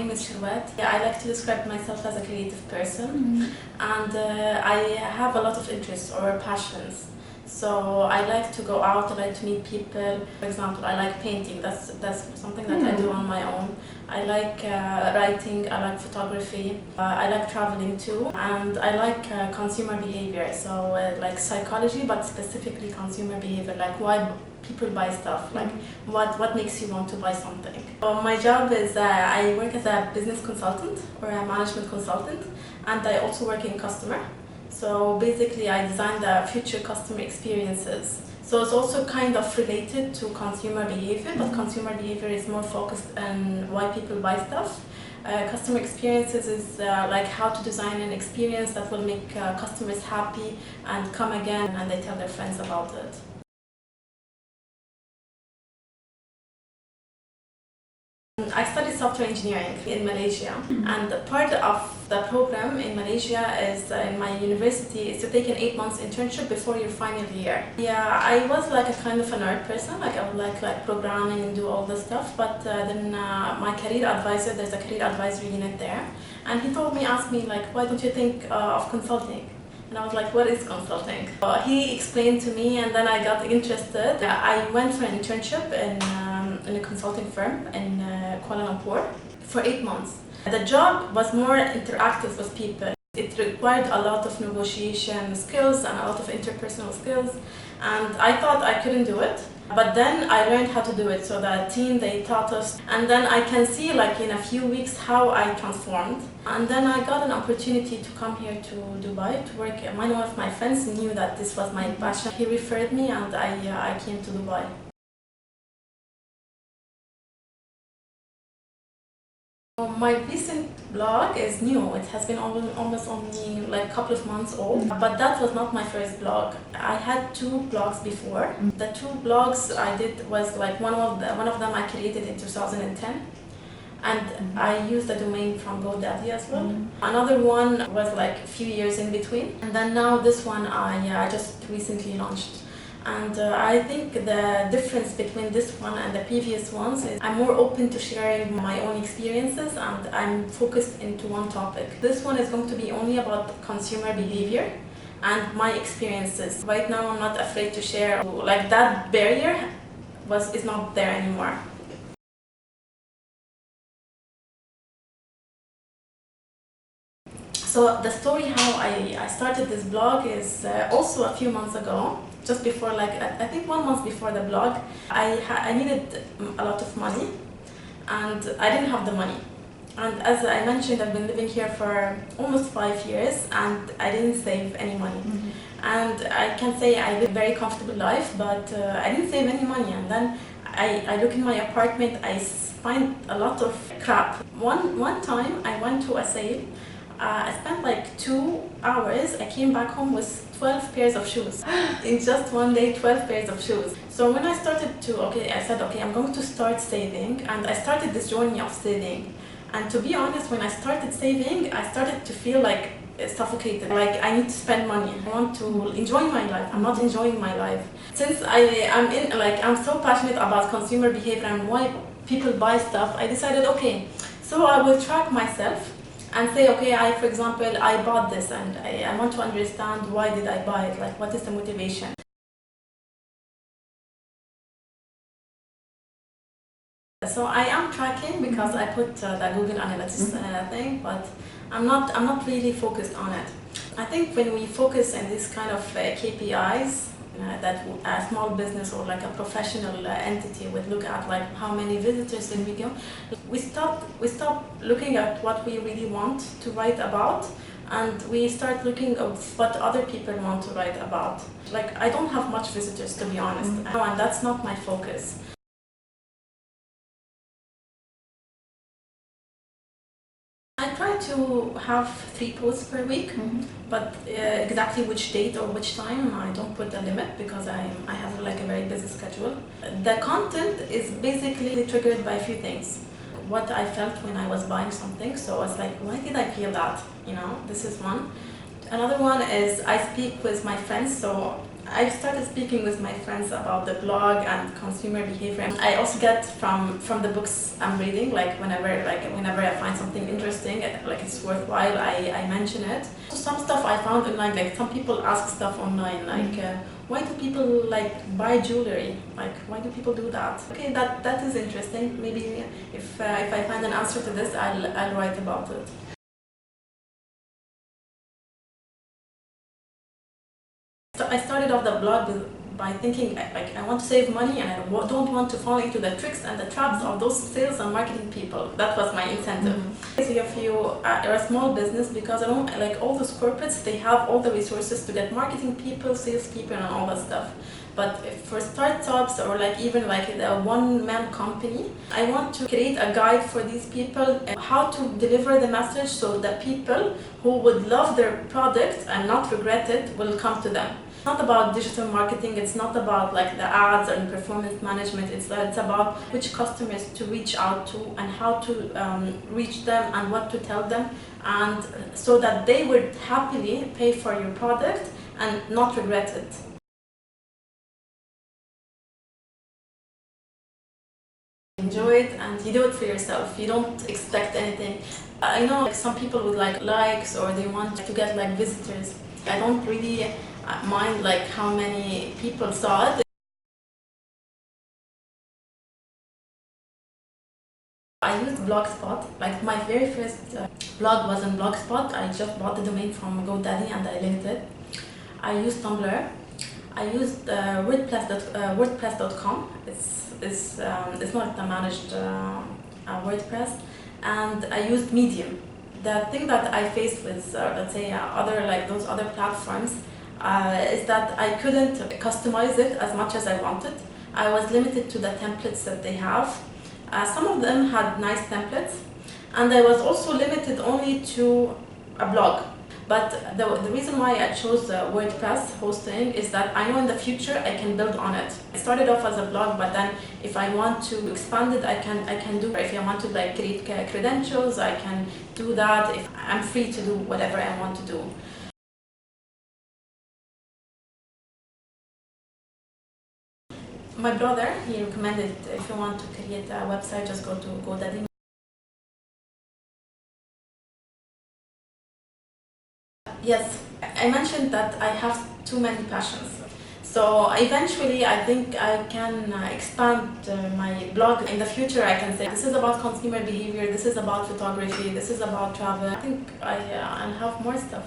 name is Shirwat. I like to describe myself as a creative person, and I have a lot of interests or passions. So I like to go out, I like to meet people. For example, I like painting, that's something that I do on my own. I like writing, I like photography, I like traveling too, and I like consumer behavior, so like psychology, but specifically consumer behavior, like why people buy stuff, like what makes you want to buy something. So my job is I work as a business consultant or a management consultant, and I also work in customer. So basically I design the future customer experiences. So it's also kind of related to consumer behavior, but consumer behavior is more focused on why people buy stuff. Customer experiences is like how to design an experience that will make customers happy and come again, and they tell their friends about it. I studied software engineering in Malaysia, and part of the program in Malaysia is in my university is to take an 8 months internship before your final year. Yeah, I was like a kind of a nerd person, like I would like programming and do all this stuff, but then my career advisor, there's a career advisory unit there, and he asked me like, why don't you think of consulting? And I was like, what is consulting? He explained to me, and then I got interested. I went for an internship in a consulting firm in Kuala Lumpur for 8 months. The job was more interactive with people. It required a lot of negotiation skills and a lot of interpersonal skills, and I thought I couldn't do it. But then I learned how to do it. So the team, they taught us, and then I can see like in a few weeks how I transformed. And then I got an opportunity to come here to Dubai to work. One of my friends knew that this was my passion. He referred me, and I came to Dubai. My recent blog is new. It has been almost only like a couple of months old, but that was not my first blog. I had 2 blogs before. The 2 blogs I did was like one of them I created in 2010, and I used the domain from GoDaddy as well. Another one was like a few years in between, and then now this one I just recently launched. And I think the difference between this one and the previous ones is I'm more open to sharing my own experiences, and I'm focused into one topic. This one is going to be only about consumer behavior and my experiences. Right now I'm not afraid to share, like that barrier is not there anymore. So the story how I started this blog is also a few months ago. Just before, like I think 1 month before the blog, I needed a lot of money, and I didn't have the money. And as I mentioned, I've been living here for almost 5 years, and I didn't save any money. And I can say I live a very comfortable life, but I didn't save any money. And then I look in my apartment, I find a lot of crap. One time I went to a sale. I spent like 2 hours. I came back home with 12 pairs of shoes. In just one day, 12 pairs of shoes. So when I started I said, okay, I'm going to start saving. And I started this journey of saving. And to be honest, when I started saving, I started to feel like suffocated. Like I need to spend money. I want to enjoy my life. I'm not enjoying my life. Since I'm so passionate about consumer behavior and why people buy stuff, I decided, okay, so I will track myself and say, okay, for example, I bought this, and I want to understand why did I buy it, like what is the motivation. So I am tracking because I put the Google Analytics thing, but I'm not really focused on it. I think when we focus on this kind of KPIs, that a small business or like a professional entity would look at, like how many visitors did we get, we stop looking at what we really want to write about, and we start looking at what other people want to write about. Like I don't have much visitors, to be honest, and that's not my focus. I try to have 3 posts per week, but exactly which date or which time, I don't put a limit because I have like a very busy schedule. The content is basically triggered by a few things. What I felt when I was buying something, so I was like, why did I feel that? You know, this is one. Another one is I speak with my friends. So I started speaking with my friends about the blog and consumer behavior. I also get from the books I'm reading, like whenever I find something interesting, like it's worthwhile, I mention it. So some stuff I found online, like some people ask stuff online, like why do people like buy jewelry? Like why do people do that? Okay, that is interesting. Maybe if I find an answer to this, I'll write about it. So I started off the blog by thinking like I want to save money and I don't want to fall into the tricks and the traps of those sales and marketing people. That was my incentive. So if you're a small business, because I don't like all those corporates, they have all the resources to get marketing people, sales people, and all that stuff. But if for startups or like even like a one-man company, I want to create a guide for these people how to deliver the message so that people who would love their product and not regret it will come to them. It's not about digital marketing, it's not about like the ads and performance management, it's about which customers to reach out to and how to reach them and what to tell them, and so that they would happily pay for your product and not regret it. Enjoy it and you do it for yourself. You don't expect anything. I know like some people would like likes or they want to get like visitors. I don't really mind like how many people saw it. I used Blogspot. Like my very first blog was on Blogspot. I just bought the domain from GoDaddy and I linked it. I used Tumblr. I used WordPress.com. It's not a managed WordPress, and I used Medium. The thing that I faced with, let's say, other like those other platforms, is that I couldn't customize it as much as I wanted. I was limited to the templates that they have. Some of them had nice templates, and I was also limited only to a blog. But the reason why I chose WordPress hosting is that I know in the future I can build on it. I started off as a blog, but then if I want to expand it, I can do. If I want to like create credentials, I can do that. If I'm free to do whatever I want to do. My brother, he recommended if you want to create a website, just go to GoDaddy. Yes, I mentioned that I have too many passions. So eventually I think I can expand my blog. In the future I can say this is about consumer behavior, this is about photography, this is about travel. I think I'll have more stuff.